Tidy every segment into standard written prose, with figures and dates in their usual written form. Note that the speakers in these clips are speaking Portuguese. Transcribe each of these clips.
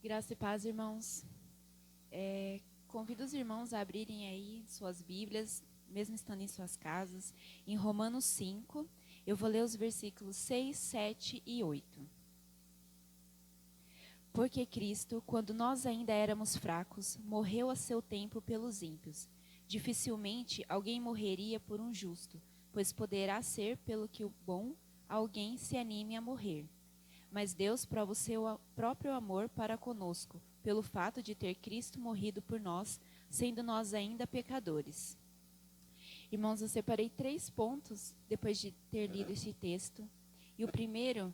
Graça e paz, irmãos. Convido os irmãos a abrirem aí suas Bíblias, mesmo estando em suas casas, em Romanos 5. Eu vou ler os versículos 6, 7 e 8. Porque Cristo, quando nós ainda éramos fracos, morreu a seu tempo pelos ímpios. Dificilmente alguém morreria por um justo, pois poderá ser pelo que o bom alguém se anime a morrer. Mas Deus prova o seu próprio amor para conosco, pelo fato de ter Cristo morrido por nós, sendo nós ainda pecadores. Irmãos, eu separei 3 pontos depois de ter lido esse texto. E o primeiro,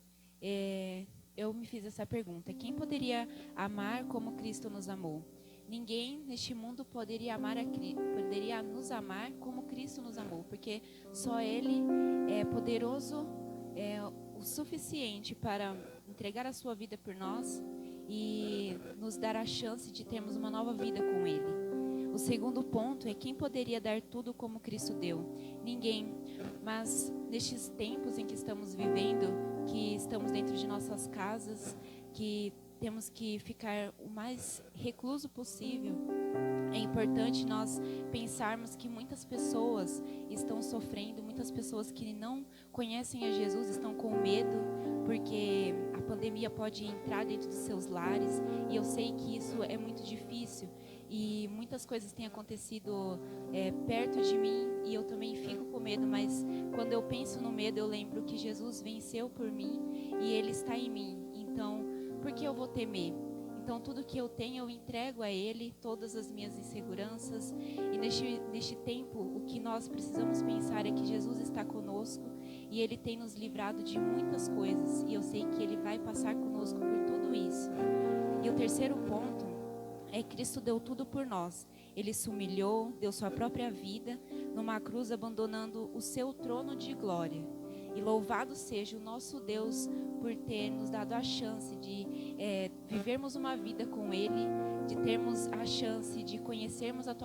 eu me fiz essa pergunta: quem poderia amar como Cristo nos amou? Ninguém neste mundo poderia nos amar como Cristo nos amou, porque só Ele é poderoso, o suficiente para entregar a sua vida por nós e nos dar a chance de termos uma nova vida com Ele. O segundo ponto é: quem poderia dar tudo como Cristo deu? Ninguém. Mas nestes tempos em que estamos vivendo, que estamos dentro de nossas casas, que temos que ficar o mais recluso possível, é importante nós pensarmos que muitas pessoas estão sofrendo, muitas pessoas que não conhecem a Jesus estão com medo, porque a pandemia pode entrar dentro dos seus lares, e eu sei que isso é muito difícil, e muitas coisas têm acontecido perto de mim, e eu também fico com medo, mas quando eu penso no medo, eu lembro que Jesus venceu por mim, e Ele está em mim. Então, por que eu vou temer? Então, tudo que eu tenho, eu entrego a Ele, todas as minhas inseguranças. E neste tempo, o que nós precisamos pensar é que Jesus está conosco e Ele tem nos livrado de muitas coisas. E eu sei que Ele vai passar conosco por tudo isso. E o terceiro ponto é que Cristo deu tudo por nós. Ele se humilhou, deu sua própria vida numa cruz, abandonando o seu trono de glória. E louvado seja o nosso Deus por ter nos dado a chance de vivermos uma vida com Ele, de termos a chance de conhecermos a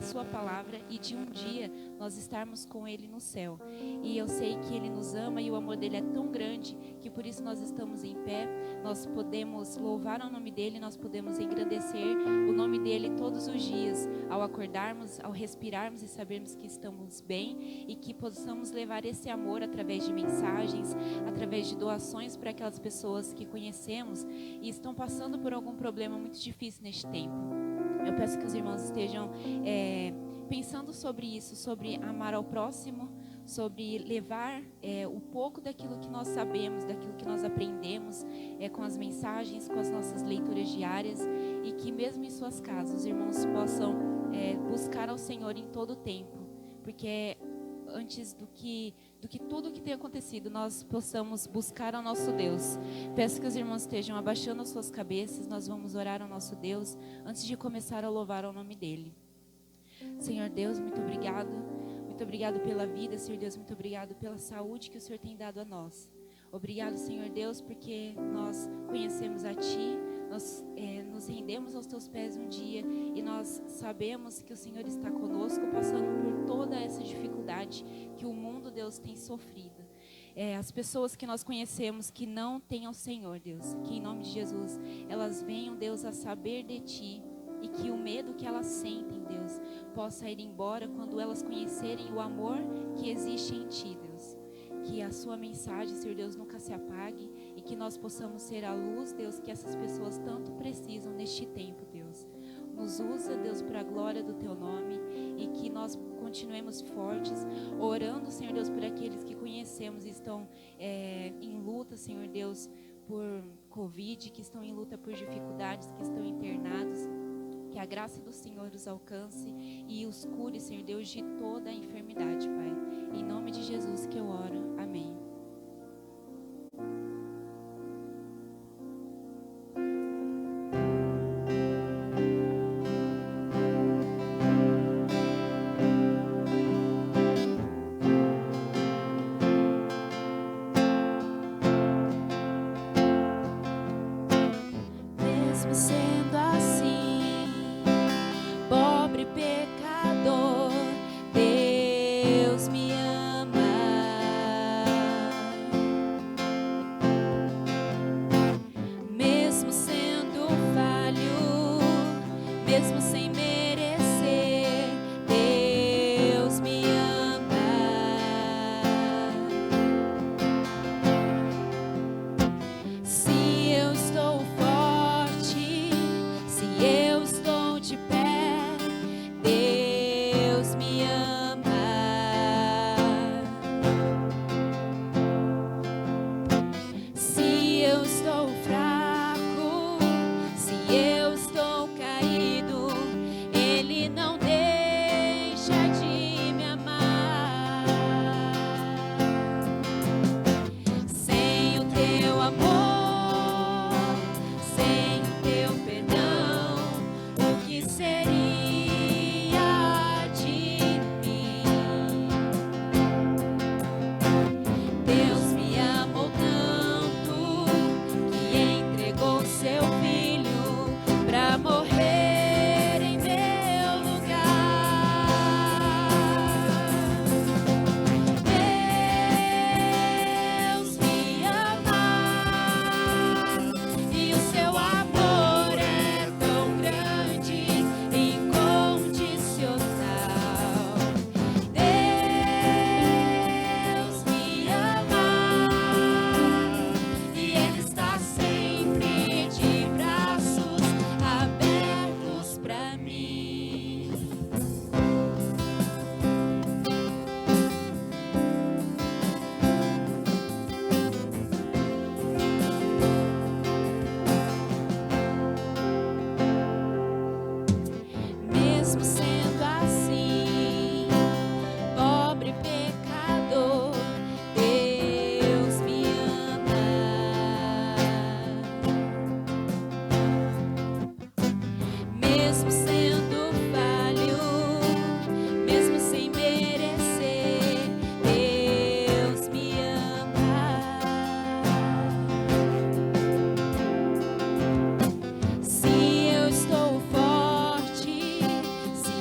sua palavra e de um dia nós estarmos com Ele no céu. E eu sei que Ele nos ama e o amor dEle é tão grande que por isso nós estamos em pé, nós podemos louvar o nome dEle, nós podemos engrandecer o nome dEle todos os dias, ao acordarmos, ao respirarmos e sabermos que estamos bem e que possamos levar esse amor através de mensagens, através de doações para aquelas pessoas que conhecemos e estão passando por algum problema muito difícil neste tempo. Eu peço que os irmãos estejam pensando sobre isso, sobre amar ao próximo, sobre levar o pouco daquilo que nós sabemos, daquilo que nós aprendemos com as mensagens, com as nossas leituras diárias, e que mesmo em suas casas os irmãos possam buscar ao Senhor em todo o tempo, porque antes do que tudo que tem acontecido, nós possamos buscar ao nosso Deus. Peço que os irmãos estejam abaixando as suas cabeças, nós vamos orar ao nosso Deus, antes de começar a louvar ao nome dEle. Senhor Deus, muito obrigado pela vida, Senhor Deus, muito obrigado pela saúde que o Senhor tem dado a nós. Obrigado, Senhor Deus, porque nós conhecemos a Ti, nós nos rendemos aos Teus pés um dia e nós sabemos que o Senhor está conosco, passando por toda essa dificuldade que o mundo, Deus, tem sofrido. As pessoas que nós conhecemos que não têm ao Senhor, Deus, que em nome de Jesus, elas venham, Deus, a saber de Ti, e que o medo que elas sentem, Deus, possa ir embora quando elas conhecerem o amor que existe em Ti, Deus. Que a Sua mensagem, Senhor Deus, nunca se apague e que nós possamos ser a luz, Deus, que essas pessoas tanto precisam neste tempo, Deus. Nos usa, Deus, para a glória do Teu nome e que nós continuemos fortes, orando, Senhor Deus, por aqueles que conhecemos e estão em luta, Senhor Deus, por Covid, que estão em luta por dificuldades, que estão internados. Que a graça do Senhor os alcance e os cure, Senhor Deus, de toda a enfermidade, Pai. Em nome de Jesus que eu oro. Amém. Mesmo sendo assim, pobre pecador, Deus me ama.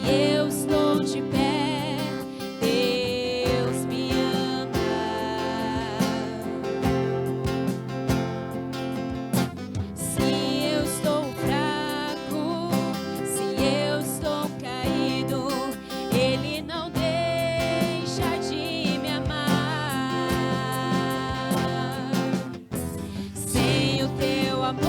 eu estou de pé, Deus me ama. Se eu estou fraco, se eu estou caído, Ele não deixa de me amar. Sem o teu amor,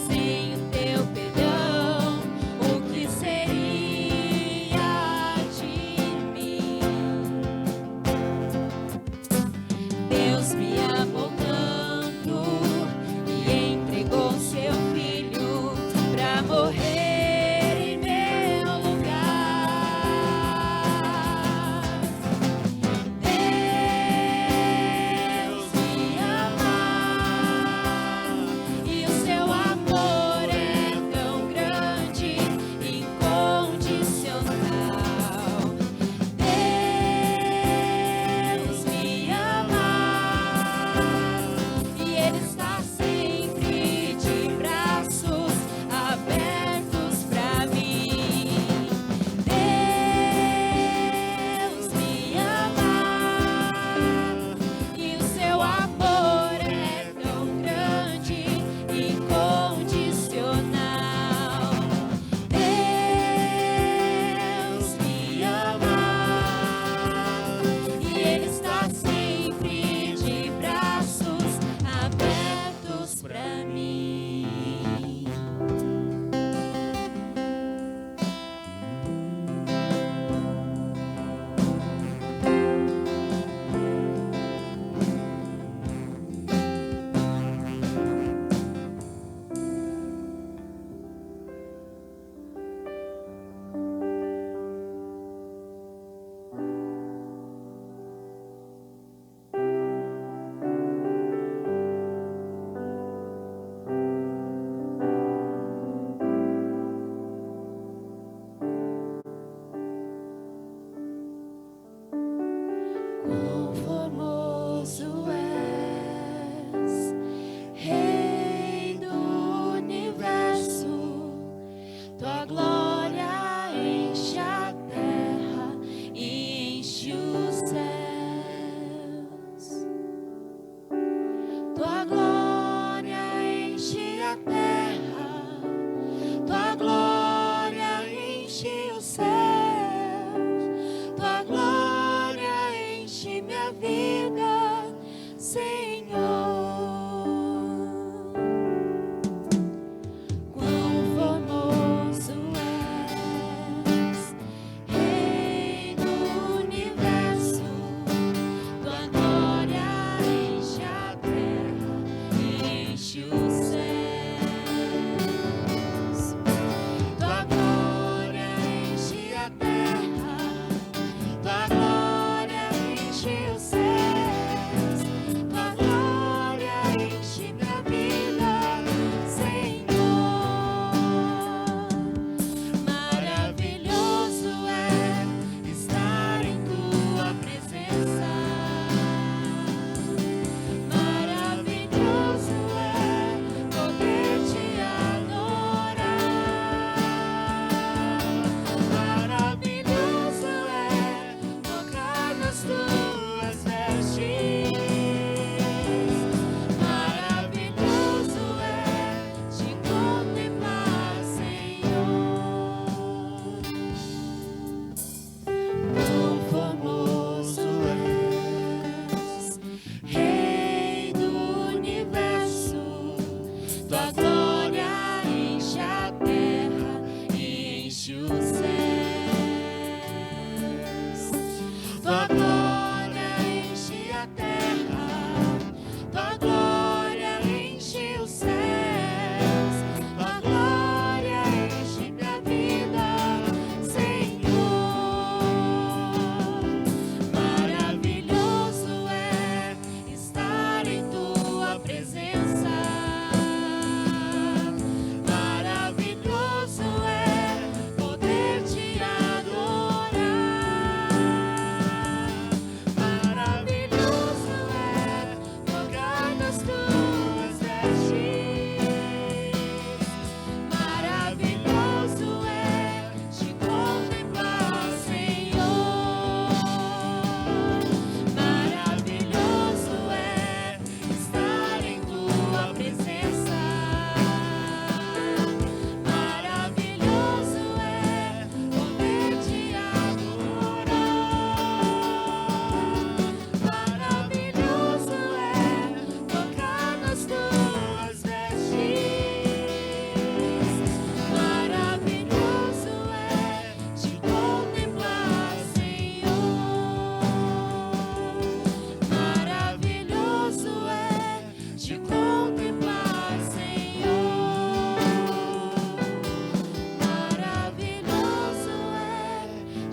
sem o teu perdão, o que seria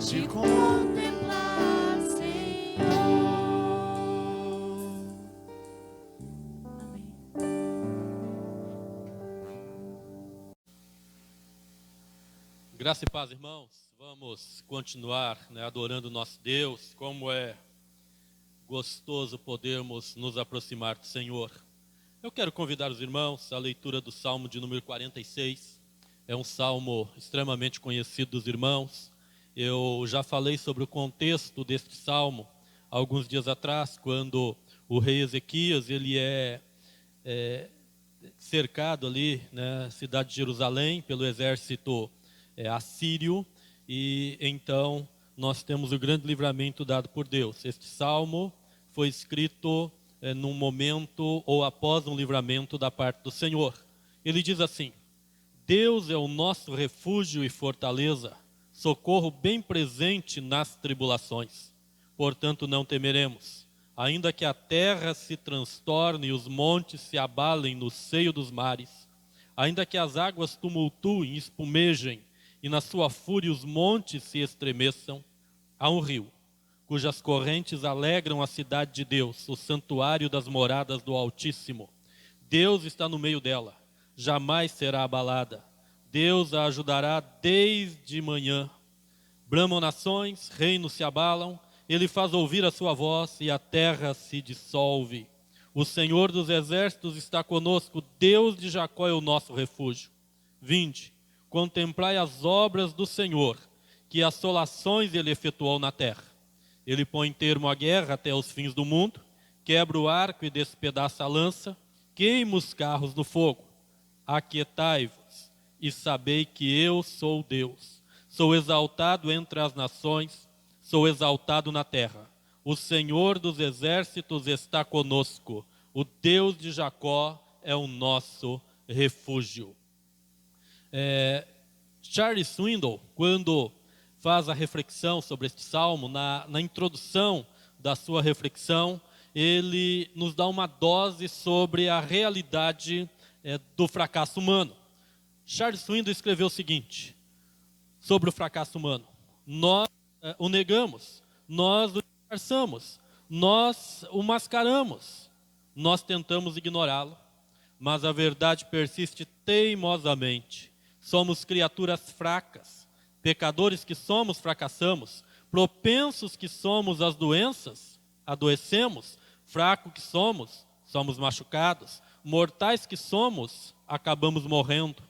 te contemplar, Senhor. Amém. Graça e paz, irmãos. Vamos continuar, adorando o nosso Deus. Como é gostoso podermos nos aproximar do Senhor. Eu quero convidar os irmãos à leitura do Salmo de número 46. É um salmo extremamente conhecido dos irmãos. Eu já falei sobre o contexto deste salmo alguns dias atrás, quando o rei Ezequias ele é cercado ali na cidade de Jerusalém pelo exército assírio, e então nós temos o grande livramento dado por Deus. Este salmo foi escrito num momento ou após um livramento da parte do Senhor. Ele diz assim: Deus é o nosso refúgio e fortaleza, socorro bem presente nas tribulações. Portanto, não temeremos, ainda que a terra se transtorne e os montes se abalem no seio dos mares, ainda que as águas tumultuem e espumejem, e na sua fúria os montes se estremeçam. Há um rio, cujas correntes alegram a cidade de Deus, o santuário das moradas do Altíssimo. Deus está no meio dela, jamais será abalada. Deus a ajudará desde manhã. Bramam nações, reinos se abalam, ele faz ouvir a sua voz e a terra se dissolve. O Senhor dos exércitos está conosco, Deus de Jacó é o nosso refúgio. Vinde, contemplai as obras do Senhor, que assolações ele efetuou na terra. Ele põe termo à guerra até os fins do mundo, quebra o arco e despedaça a lança, queima os carros no fogo. Aquietai-vos e sabei que eu sou Deus. Sou exaltado entre as nações, sou exaltado na terra. O Senhor dos exércitos está conosco. O Deus de Jacó é o nosso refúgio. Charles Swindoll, quando faz a reflexão sobre este salmo, na introdução da sua reflexão, ele nos dá uma dose sobre a realidade do fracasso humano. Charles Swindoll escreveu o seguinte sobre o fracasso humano: nós o negamos, nós o disfarçamos, nós o mascaramos, nós tentamos ignorá-lo, mas a verdade persiste teimosamente. Somos criaturas fracas, pecadores que somos, fracassamos, propensos que somos às doenças, adoecemos, fraco que somos, somos machucados, mortais que somos, acabamos morrendo.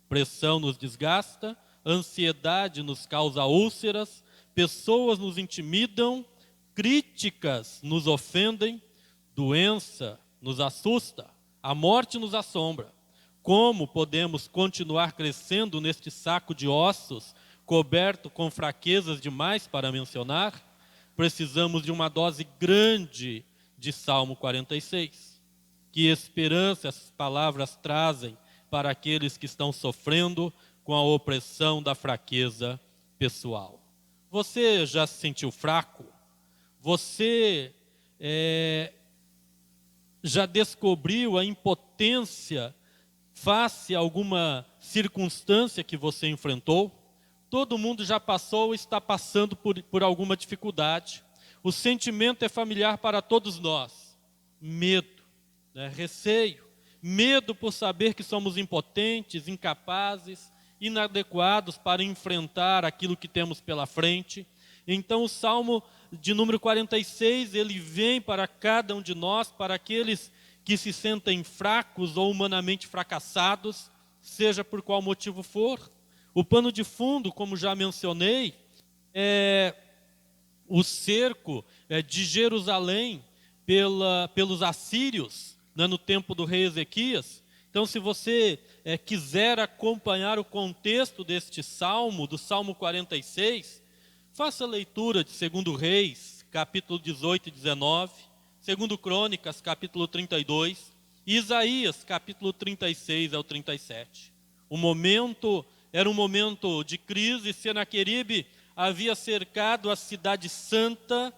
Pressão nos desgasta, ansiedade nos causa úlceras, pessoas nos intimidam, críticas nos ofendem, doença nos assusta, a morte nos assombra. Como podemos continuar crescendo neste saco de ossos, coberto com fraquezas demais para mencionar? Precisamos de uma dose grande de Salmo 46. Que esperança essas palavras trazem para aqueles que estão sofrendo com a opressão da fraqueza pessoal. Você já se sentiu fraco? Você já descobriu a impotência face a alguma circunstância que você enfrentou? Todo mundo já passou ou está passando por alguma dificuldade. O sentimento é familiar para todos nós. Medo, receio, medo por saber que somos impotentes, incapazes, inadequados para enfrentar aquilo que temos pela frente. Então o Salmo de número 46, ele vem para cada um de nós, para aqueles que se sentem fracos ou humanamente fracassados, seja por qual motivo for. O pano de fundo, como já mencionei, é o cerco de Jerusalém pelos assírios, no tempo do rei Ezequias. Então, se você quiser acompanhar o contexto deste salmo, do Salmo 46, faça a leitura de 2 Reis, capítulo 18 e 19, 2 Crônicas, capítulo 32, e Isaías, capítulo 36 ao 37. O momento era um momento de crise. Senaqueribe havia cercado a cidade santa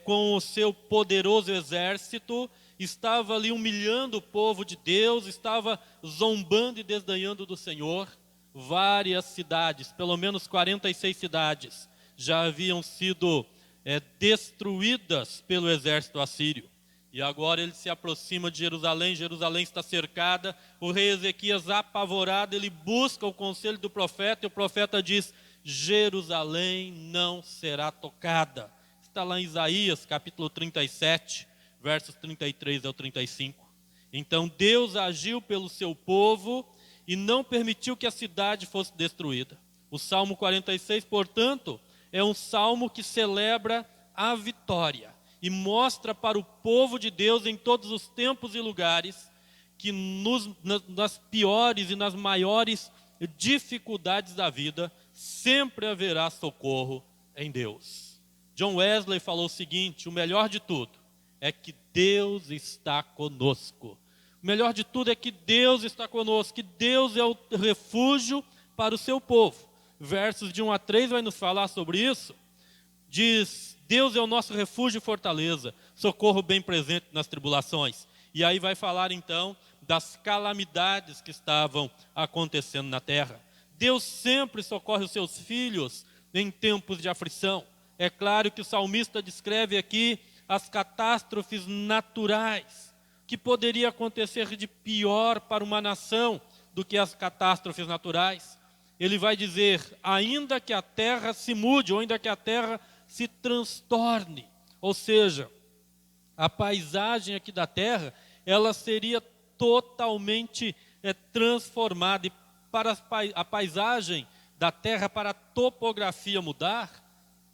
com o seu poderoso exército, estava ali humilhando o povo de Deus, estava zombando e desdenhando do Senhor. Várias cidades, pelo menos 46 cidades, já haviam sido destruídas pelo exército assírio. E agora ele se aproxima de Jerusalém, Jerusalém está cercada, o rei Ezequias apavorado, ele busca o conselho do profeta, e o profeta diz: Jerusalém não será tocada. Está lá em Isaías, capítulo 37, versos 33 ao 35. Então Deus agiu pelo seu povo e não permitiu que a cidade fosse destruída. O Salmo 46, portanto, é um salmo que celebra a vitória e mostra para o povo de Deus em todos os tempos e lugares que nas piores e nas maiores dificuldades da vida sempre haverá socorro em Deus. John Wesley falou o seguinte: o melhor de tudo é que Deus está conosco. O melhor de tudo é que Deus está conosco, que Deus é o refúgio para o seu povo. Versos de 1 a 3 vai nos falar sobre isso. Diz: Deus é o nosso refúgio e fortaleza, socorro bem presente nas tribulações. E aí vai falar então das calamidades que estavam acontecendo na terra. Deus sempre socorre os seus filhos em tempos de aflição. É claro que o salmista descreve aqui as catástrofes naturais, que poderia acontecer de pior para uma nação do que as catástrofes naturais. Ele vai dizer: ainda que a terra se mude, ou ainda que a terra se transtorne, ou seja, a paisagem aqui da terra, ela seria totalmente transformada. E para a paisagem da terra, para a topografia mudar,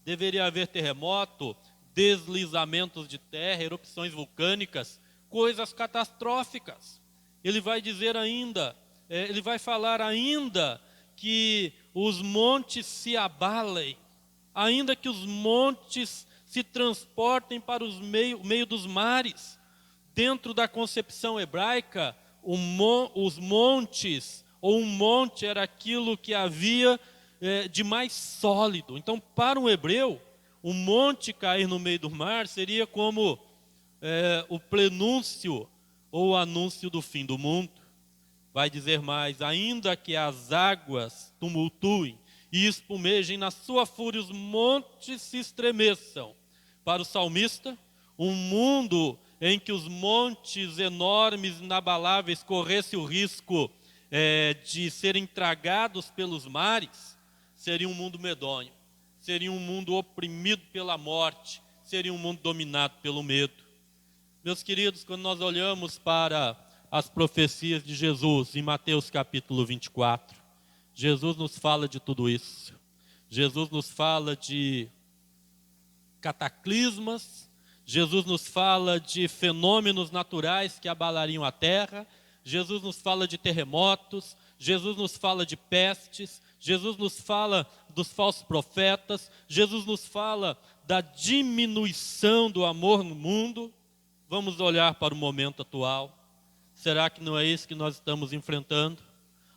deveria haver terremoto, deslizamentos de terra, erupções vulcânicas, coisas catastróficas. Ele vai dizer ainda, ele vai falar ainda que os montes se abalem, ainda que os montes se transportem para o meio dos mares. Dentro da concepção hebraica, os montes, ou um monte, era aquilo que havia de mais sólido. Então, para um hebreu, um monte cair no meio do mar seria como o prenúncio ou o anúncio do fim do mundo. Vai dizer mais: ainda que as águas tumultuem e espumejem na sua fúria, os montes se estremeçam. Para o salmista, um mundo em que os montes enormes e inabaláveis corressem o risco de serem tragados pelos mares, seria um mundo medonho, seria um mundo oprimido pela morte, seria um mundo dominado pelo medo. Meus queridos, quando nós olhamos para as profecias de Jesus em Mateus capítulo 24, Jesus nos fala de tudo isso. Jesus nos fala de cataclismas, Jesus nos fala de fenômenos naturais que abalariam a terra, Jesus nos fala de terremotos, Jesus nos fala de pestes, Jesus nos fala dos falsos profetas, Jesus nos fala da diminuição do amor no mundo. Vamos olhar para o momento atual. Será que não é isso que nós estamos enfrentando?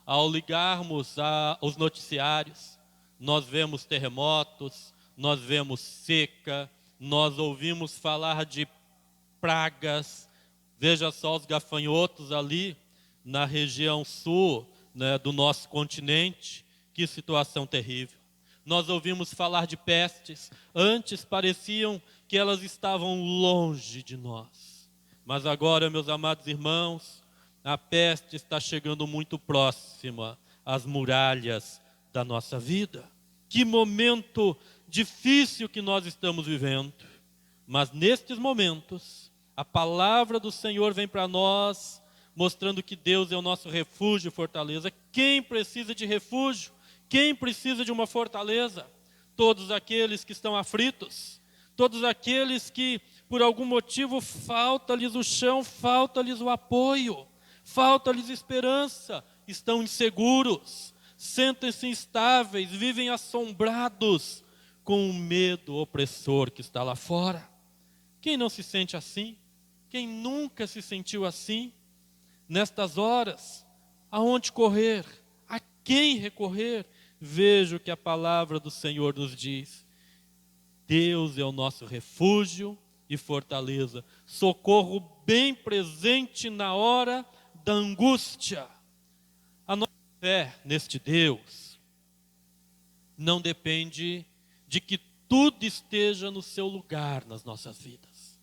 Ao ligarmos os noticiários, nós vemos terremotos, nós vemos seca, nós ouvimos falar de pragas. Veja só os gafanhotos ali na região sul, né, do nosso continente. Que situação terrível. Nós ouvimos falar de pestes, antes pareciam que elas estavam longe de nós. Mas agora, meus amados irmãos, a peste está chegando muito próxima às muralhas da nossa vida. Que momento difícil que nós estamos vivendo. Mas nestes momentos, a palavra do Senhor vem para nós, mostrando que Deus é o nosso refúgio e fortaleza. Quem precisa de refúgio? Quem precisa de uma fortaleza? Todos aqueles que estão aflitos, todos aqueles que por algum motivo falta-lhes o chão, falta-lhes o apoio, falta-lhes esperança, estão inseguros, sentem-se instáveis, vivem assombrados com o medo opressor que está lá fora. Quem não se sente assim? Quem nunca se sentiu assim? Nestas horas, aonde correr? A quem recorrer? Veja o que a palavra do Senhor nos diz. Deus é o nosso refúgio e fortaleza, socorro bem presente na hora da angústia. A nossa fé neste Deus não depende de que tudo esteja no seu lugar nas nossas vidas.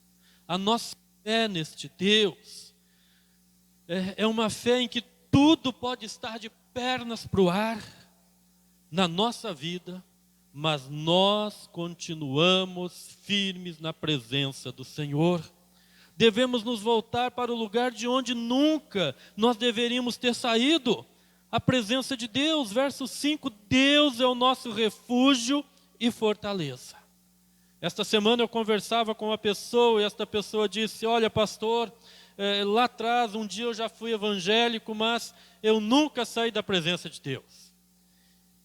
A nossa fé neste Deus é uma fé em que tudo pode estar de pernas para o ar na nossa vida, mas nós continuamos firmes na presença do Senhor. Devemos nos voltar para o lugar de onde nunca nós deveríamos ter saído, a presença de Deus. Verso 5, Deus é o nosso refúgio e fortaleza. Esta semana eu conversava com uma pessoa e esta pessoa disse: olha, pastor, lá atrás um dia eu já fui evangélico, mas eu nunca saí da presença de Deus.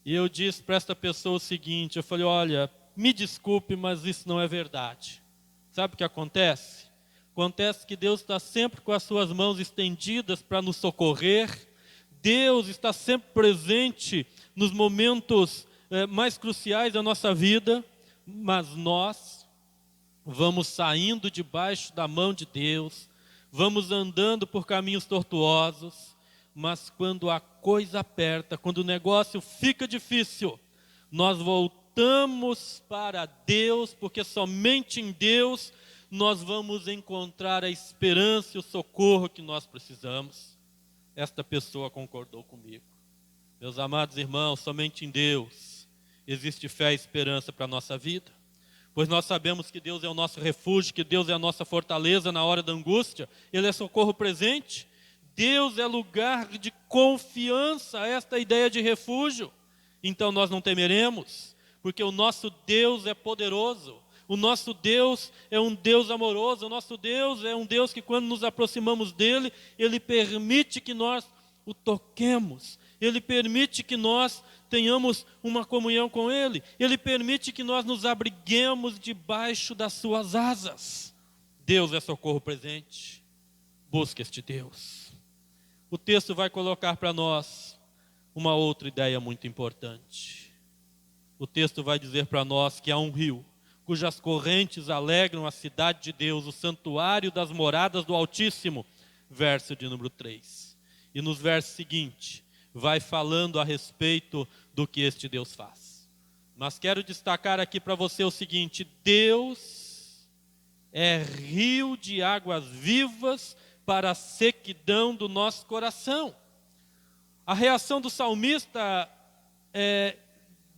E eu disse para esta pessoa o seguinte, eu falei: olha, me desculpe, mas isso não é verdade. Sabe o que acontece? Acontece que Deus está sempre com as suas mãos estendidas para nos socorrer. Deus está sempre presente nos momentos mais cruciais da nossa vida, mas nós vamos saindo debaixo da mão de Deus, vamos andando por caminhos tortuosos, mas quando a coisa aperta, quando o negócio fica difícil, nós voltamos para Deus, porque somente em Deus nós vamos encontrar a esperança e o socorro que nós precisamos. Esta pessoa concordou comigo. Meus amados irmãos, somente em Deus existe fé e esperança para a nossa vida, pois nós sabemos que Deus é o nosso refúgio, que Deus é a nossa fortaleza na hora da angústia, Ele é socorro presente. Deus é lugar de confiança, esta ideia de refúgio. Então nós não temeremos, porque o nosso Deus é poderoso. O nosso Deus é um Deus amoroso. O nosso Deus é um Deus que, quando nos aproximamos dEle, Ele permite que nós o toquemos. Ele permite que nós tenhamos uma comunhão com Ele. Ele permite que nós nos abriguemos debaixo das suas asas. Deus é socorro presente. Busque este Deus. O texto vai colocar para nós uma outra ideia muito importante. O texto vai dizer para nós que há um rio cujas correntes alegram a cidade de Deus, o santuário das moradas do Altíssimo, verso de número 3. E nos versos seguintes, vai falando a respeito do que este Deus faz. Mas quero destacar aqui para você o seguinte: Deus é rio de águas vivas para a sequidão do nosso coração. A reação do salmista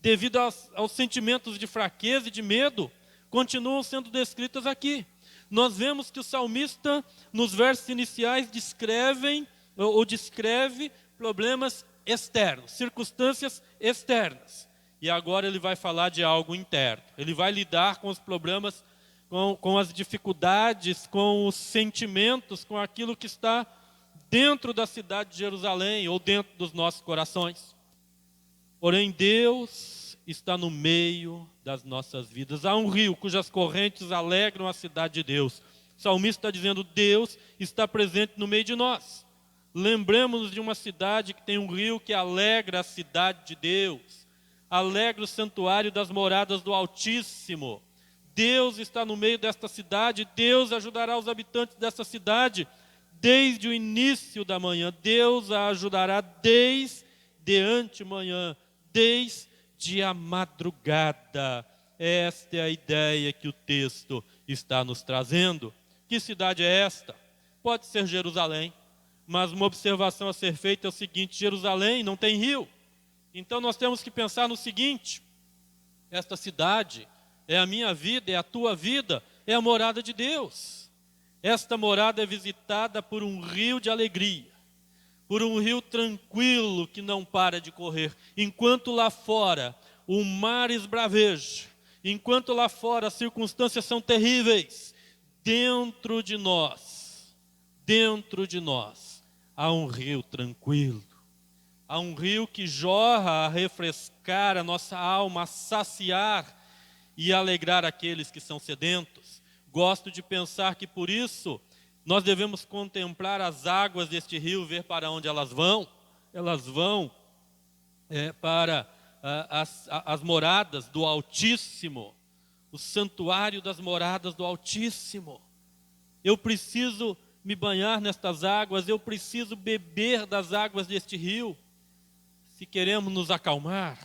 devido aos sentimentos de fraqueza e de medo, continuam sendo descritas aqui. Nós vemos que o salmista, nos versos iniciais, descreve problemas externos, circunstâncias externas. E agora ele vai falar de algo interno. Ele vai lidar com os problemas, com as dificuldades, com os sentimentos, com aquilo que está dentro da cidade de Jerusalém ou dentro dos nossos corações. Porém, Deus está no meio das nossas vidas. Há um rio cujas correntes alegram a cidade de Deus. O salmista está dizendo: Deus está presente no meio de nós. Lembremos-nos de uma cidade que tem um rio que alegra a cidade de Deus, alegra o santuário das moradas do Altíssimo. Deus está no meio desta cidade. Deus ajudará os habitantes desta cidade desde o início da manhã. Deus a ajudará desde antemanhã, desde a madrugada. Esta é a ideia que o texto está nos trazendo. Que cidade é esta? Pode ser Jerusalém, mas uma observação a ser feita é o seguinte: Jerusalém não tem rio. Então nós temos que pensar no seguinte: esta cidade é a minha vida, é a tua vida, é a morada de Deus. Esta morada é visitada por um rio de alegria, por um rio tranquilo que não para de correr. Enquanto lá fora o mar esbraveja, enquanto lá fora as circunstâncias são terríveis, dentro de nós, há um rio tranquilo. Há um rio que jorra a refrescar a nossa alma, a saciar e alegrar aqueles que são sedentos. Gosto de pensar que por isso nós devemos contemplar as águas deste rio, ver para onde elas vão. Elas vão para as moradas do Altíssimo, o santuário das moradas do Altíssimo. Eu preciso me banhar nestas águas, eu preciso beber das águas deste rio. Se queremos nos acalmar,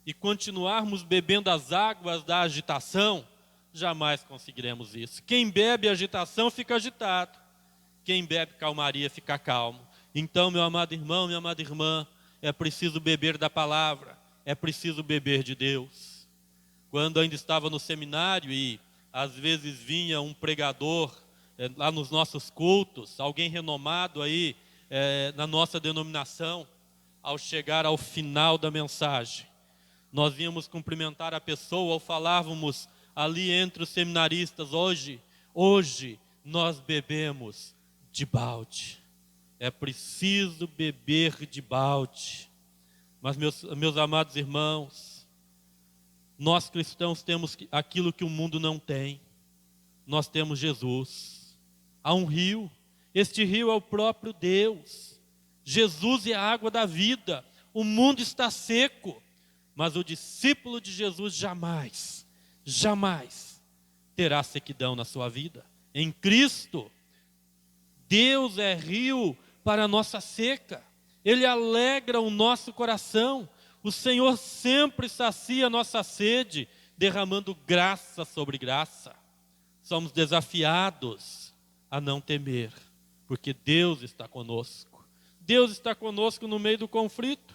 e continuarmos bebendo as águas da agitação, jamais conseguiremos isso. Quem bebe agitação fica agitado. Quem bebe calmaria fica calmo. Então, meu amado irmão, minha amada irmã, é preciso beber da palavra, é preciso beber de Deus. Quando ainda estava no seminário e às vezes vinha um pregador lá nos nossos cultos, alguém renomado aí na nossa denominação, ao chegar ao final da mensagem, nós íamos cumprimentar a pessoa ou falávamos ali entre os seminaristas: hoje nós bebemos de balde. É preciso beber de balde. Mas meus amados irmãos, nós cristãos temos aquilo que o mundo não tem. Nós temos Jesus. Há um rio. Este rio é o próprio Deus. Jesus é a água da vida. O mundo está seco, mas o discípulo de Jesus jamais terá sequidão na sua vida. Em Cristo, Deus é rio para a nossa seca. Ele alegra o nosso coração. O Senhor sempre sacia a nossa sede, derramando graça sobre graça. Somos desafiados a não temer, porque Deus está conosco. Deus está conosco no meio do conflito.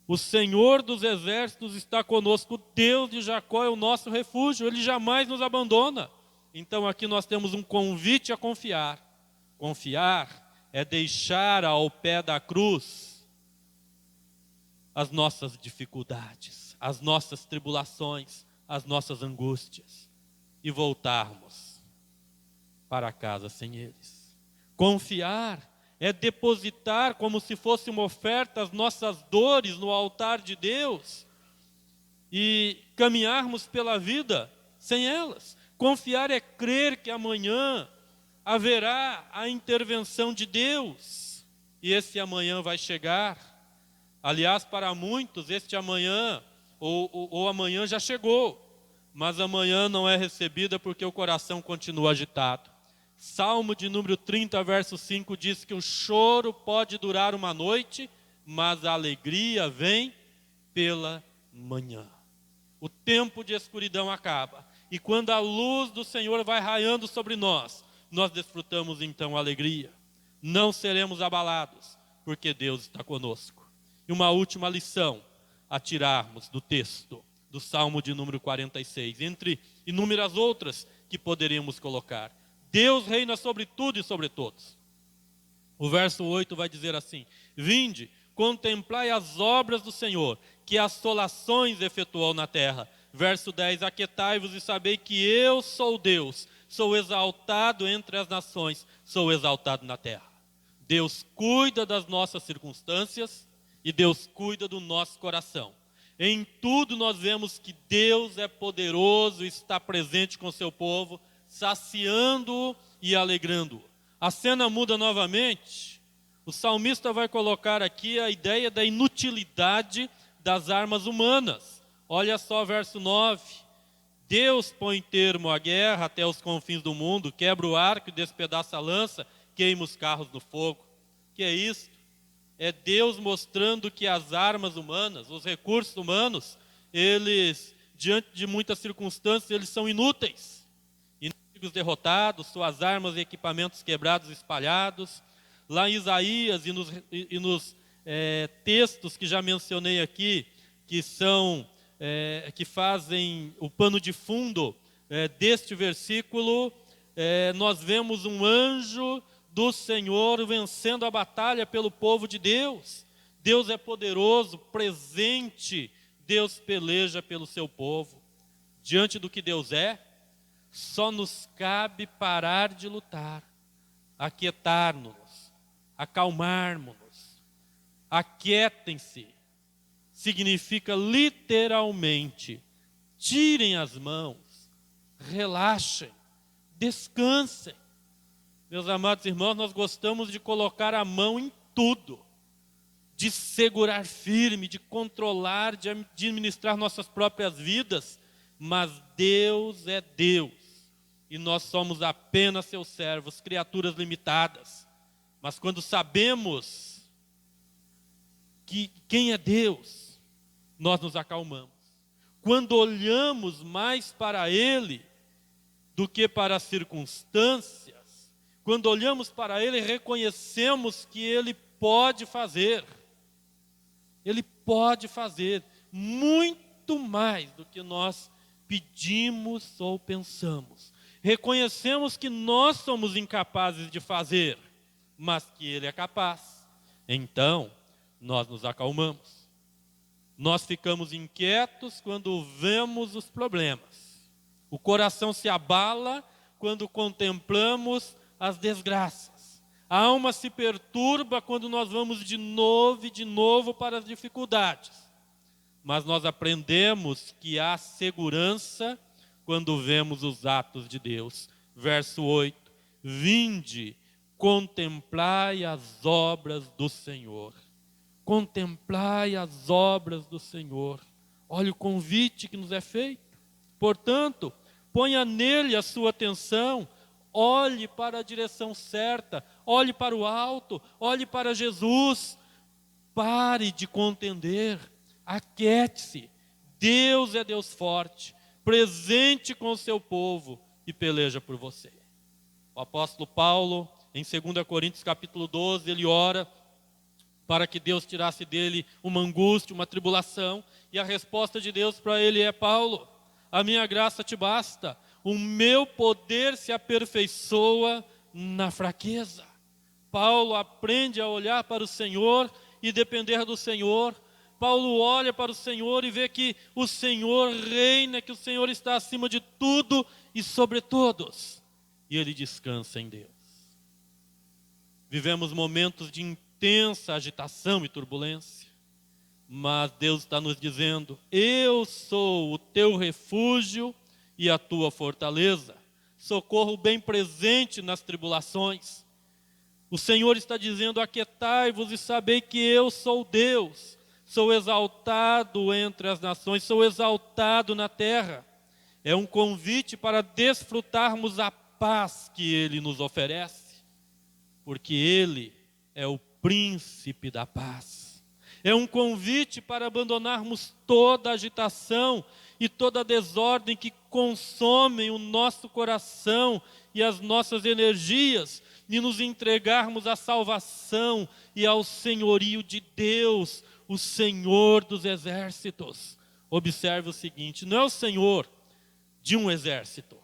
O Senhor dos exércitos está conosco. O Deus de Jacó é o nosso refúgio. Ele jamais nos abandona. Então aqui nós temos um convite a confiar. Confiar é deixar ao pé da cruz as nossas dificuldades, as nossas tribulações, as nossas angústias e voltarmos para casa sem eles. Confiar é depositar como se fosse uma oferta as nossas dores no altar de Deus e caminharmos pela vida sem elas. Confiar é crer que amanhã haverá a intervenção de Deus e esse amanhã vai chegar. Aliás, para muitos este amanhã ou amanhã já chegou, mas amanhã não é recebida porque o coração continua agitado. Salmo de número 30, verso 5 diz que o choro pode durar uma noite, mas a alegria vem pela manhã. O tempo de escuridão acaba e quando a luz do Senhor vai raiando sobre nós, nós desfrutamos então a alegria. Não seremos abalados, porque Deus está conosco. E uma última lição a tirarmos do texto, do Salmo de número 46, entre inúmeras outras que poderíamos colocar. Deus reina sobre tudo e sobre todos. O verso 8 vai dizer assim: vinde, contemplai as obras do Senhor, que assolações efetuou na terra. Verso 10, aquietai-vos e sabei que eu sou Deus, sou exaltado entre as nações, sou exaltado na terra. Deus cuida das nossas circunstâncias e Deus cuida do nosso coração. Em tudo nós vemos que Deus é poderoso e está presente com o seu povo, saciando-o e alegrando-o. A cena muda novamente. O salmista vai colocar aqui a ideia da inutilidade das armas humanas. Olha só verso 9. Deus põe termo à guerra até os confins do mundo, quebra o arco e despedaça a lança, queima os carros no fogo. Que é isso? É Deus mostrando que as armas humanas, os recursos humanos, eles, diante de muitas circunstâncias, eles são inúteis. Inimigos derrotados, suas armas e equipamentos quebrados e espalhados. Lá em Isaías e nos textos que já mencionei aqui, que fazem o pano de fundo deste versículo, nós vemos um anjo do Senhor vencendo a batalha pelo povo de Deus. Deus é poderoso, presente, Deus peleja pelo seu povo. Diante do que Deus é, só nos cabe parar de lutar, aquietar-nos, acalmarmos-nos. Aquietem-se significa literalmente, tirem as mãos, relaxem, descansem. Meus amados irmãos, nós gostamos de colocar a mão em tudo, de segurar firme, de controlar, de administrar nossas próprias vidas, mas Deus é Deus, e nós somos apenas seus servos, criaturas limitadas. Mas quando sabemos quem é Deus, nós nos acalmamos. Quando olhamos mais para Ele do que para as circunstâncias, quando olhamos para Ele, reconhecemos que Ele pode fazer. Ele pode fazer muito mais do que nós pedimos ou pensamos. Reconhecemos que nós somos incapazes de fazer, mas que Ele é capaz. Então, nós nos acalmamos. Nós ficamos inquietos quando vemos os problemas. O coração se abala quando contemplamos as desgraças. A alma se perturba quando nós vamos de novo e de novo para as dificuldades. Mas nós aprendemos que há segurança quando vemos os atos de Deus. Verso 8: vinde, contemplai as obras do Senhor. Contemplai as obras do Senhor. Olha o convite que nos é feito. Portanto, ponha nele a sua atenção, olhe para a direção certa, olhe para o alto, olhe para Jesus. Pare de contender, aquiete-se. Deus é Deus forte, presente com o seu povo e peleja por você. O apóstolo Paulo, em 2 Coríntios capítulo 12, ele ora para que Deus tirasse dele uma angústia, uma tribulação, e a resposta de Deus para ele é: Paulo, a minha graça te basta, o meu poder se aperfeiçoa na fraqueza. Paulo aprende a olhar para o Senhor e depender do Senhor. Paulo olha para o Senhor e vê que o Senhor reina, que o Senhor está acima de tudo e sobre todos. E ele descansa em Deus. Vivemos momentos de intensa agitação e turbulência, mas Deus está nos dizendo: eu sou o teu refúgio e a tua fortaleza, socorro bem presente nas tribulações. O Senhor está dizendo: aquietai-vos e sabei que eu sou Deus, sou exaltado entre as nações, sou exaltado na terra. É um convite para desfrutarmos a paz que Ele nos oferece, porque Ele é o príncipe da paz. É um convite para abandonarmos toda a agitação e toda a desordem que consomem o nosso coração e as nossas energias, e nos entregarmos à salvação e ao senhorio de Deus, o Senhor dos exércitos. Observe o seguinte: não é o Senhor de um exército,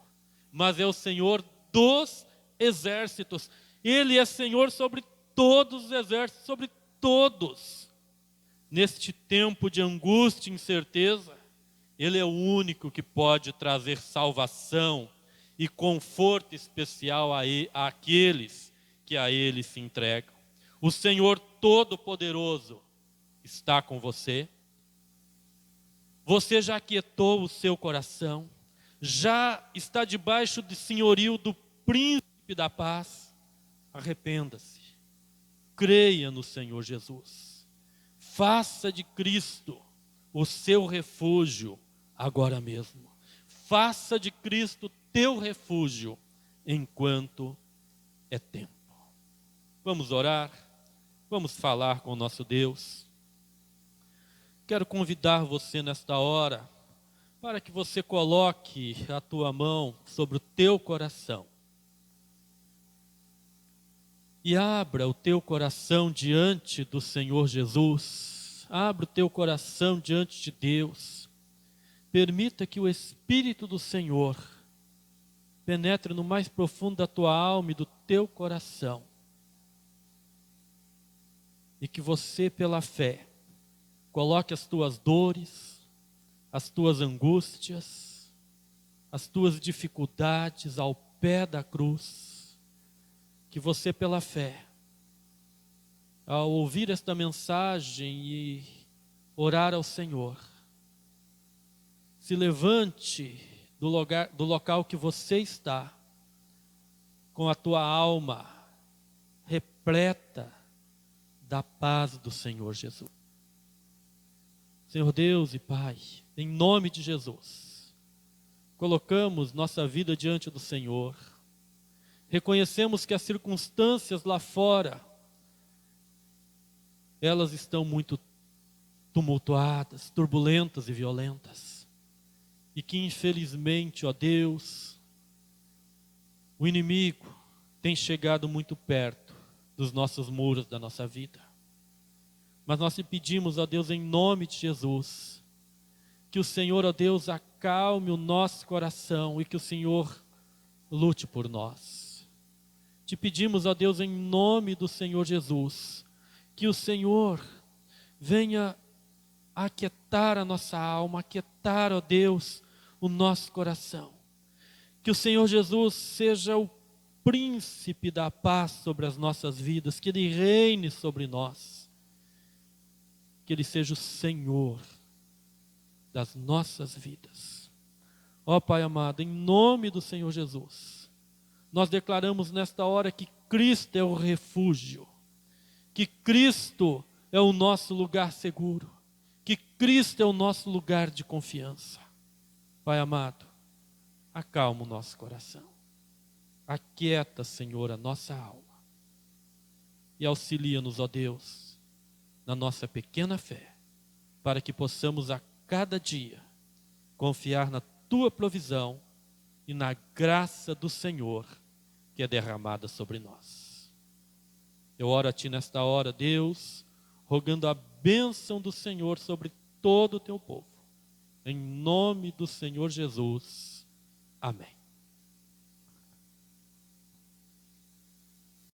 mas é o Senhor dos exércitos. Ele é Senhor sobre todos os exércitos, sobre todos. Neste tempo de angústia e incerteza, Ele é o único que pode trazer salvação e conforto especial àqueles que a Ele se entregam. O Senhor Todo-Poderoso está com você. Você já aquietou o seu coração? Já está debaixo do senhorio do príncipe da paz? Arrependa-se. Creia no Senhor Jesus. Faça de Cristo o seu refúgio agora mesmo. Faça de Cristo teu refúgio enquanto é tempo. Vamos orar, vamos falar com o nosso Deus. Quero convidar você nesta hora para que você coloque a tua mão sobre o teu coração e abra o teu coração diante do Senhor Jesus. Abra o teu coração diante de Deus. Permita que o Espírito do Senhor penetre no mais profundo da tua alma e do teu coração. E que você, pela fé, coloque as tuas dores, as tuas angústias, as tuas dificuldades ao pé da cruz. Que você, pela fé, ao ouvir esta mensagem e orar ao Senhor, se levante do local que você está, com a tua alma repleta da paz do Senhor Jesus. Senhor Deus e Pai, em nome de Jesus, colocamos nossa vida diante do Senhor. Reconhecemos que as circunstâncias lá fora, elas estão muito tumultuadas, turbulentas e violentas. E que infelizmente, ó Deus, o inimigo tem chegado muito perto dos nossos muros da nossa vida. Mas nós te pedimos, ó Deus, em nome de Jesus, que o Senhor, ó Deus, acalme o nosso coração e que o Senhor lute por nós. Te pedimos, ó Deus, em nome do Senhor Jesus, que o Senhor venha aquietar a nossa alma, aquietar, ó Deus, o nosso coração. Que o Senhor Jesus seja o príncipe da paz sobre as nossas vidas, que Ele reine sobre nós. Que Ele seja o Senhor das nossas vidas. Ó Pai amado, em nome do Senhor Jesus, nós declaramos nesta hora que Cristo é o refúgio, que Cristo é o nosso lugar seguro, que Cristo é o nosso lugar de confiança. Pai amado, acalma o nosso coração, aquieta, Senhor, a nossa alma e auxilia-nos, ó Deus, na nossa pequena fé, para que possamos a cada dia confiar na Tua provisão e na graça do Senhor que é derramada sobre nós. Eu oro a Ti nesta hora, Deus, rogando a bênção do Senhor sobre todo o Teu povo. Em nome do Senhor Jesus. Amém.